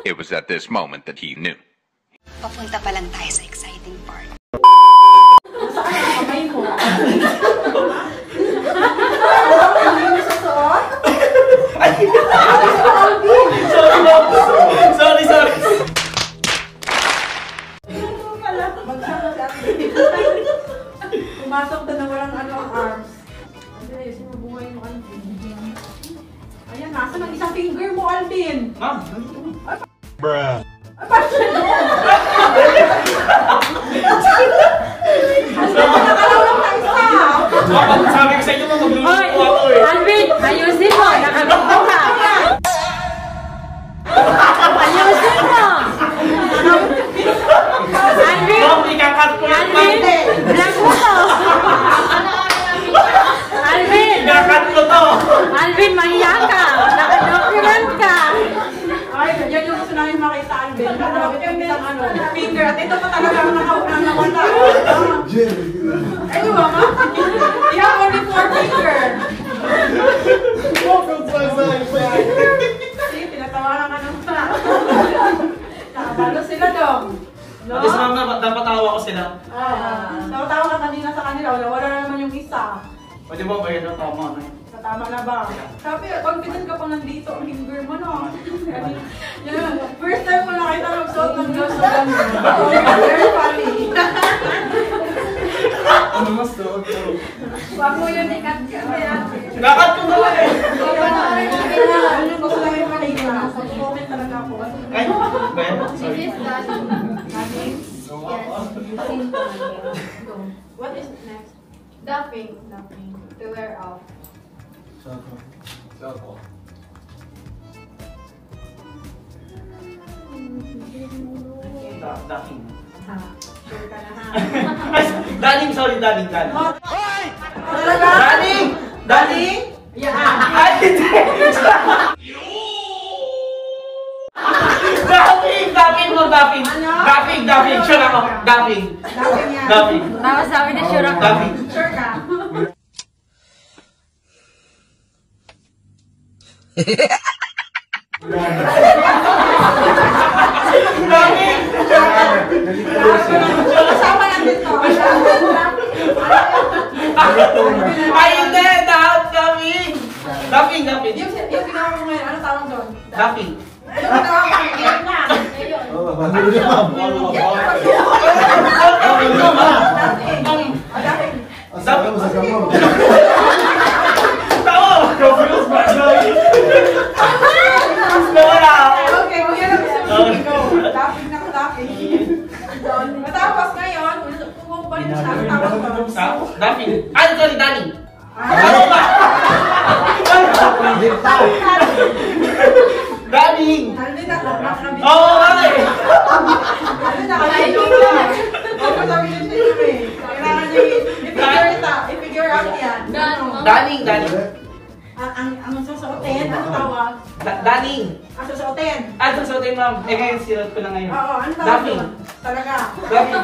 It was at this moment that he knew. Papunta pa lang tayo sa exciting part. Kamay mo. Sorry. Pumasok na walang arms. Ayusin mo buhay mo, Alvin. Ayan, nasa ng isang finger mo, Alvin? Ma'am. Bruh. Ay, paano siya doon? Nakalaw lang na isa. Sabi ko sa inyo, magluluto ako eh. Alvin, ayusin mo. Nakabito ka. Ayusin mo. Alvin. Ma'am, ikakat ko yan, ma'am. Alvin, vlog mo to. Alvin. Ikakat ko to. Alvin, mahiya ka. Nakadocument ka. Ay, yan yung gusto namin makita, Alvin. Nakabit yung isang finger. At ito pa talaga ang nawala. Ay, di ba, ma? You have only 4 finger. Sige, tinatawanan ka ng pa. Nakabalo sila dong. No? At least, ma'am, napatawa ko sila. Nakatawa ka kanina sa kanila. Wala na naman yung isa. Pwede ba ba yun ang tama na yun? Tama na ba? Sabi, confident ka pa nandito. Ang finger mo, no? Yan. First time mo nakita magsuot ng gloves na gano'n. Very funny. Ano mas doon? Wag mo yun, ikat ka. Ikakat ko na lang eh. Ano yung gusto namin makita? Comment talaga ako. Ay, Ben, sorry. What is next? Duffing. To wear off. Daking. Sure ka na ha? Daning. Hoy! Talaga? Daning? Yeah. Ay, hindi! Dapping! Ano? Dapping! Sure ako! Dapping! Dapping yan. Dapping! Tapos sabi na sure ako. Dapping! Sure ka? Dapping! Kasama natin to. Ay, hindi! Dapping! Yung ginawa mo ngayon, ano tawag doon? Dapping! Yung ginawa mo ngayon na. Okay, magyan na gusto mo. Dapping na dapping. Matapos ngayon, kung balik sa tawag doon. Dapping! Ay, sorry, Daning! Daning! Alvin, nakakabit. Oo, bakit? Alvin, nakakabit na. Ako sabi niya siya yun eh. Kailangan niya i-figure out yan. Daning! Ang susuotin, ano tawag? Daning! Ang susuotin. Ano sa ma'am? Eh, ngayon, sirat ko na ngayon. Oo, ano tawag Dapping! doon? Talaga. Dapping!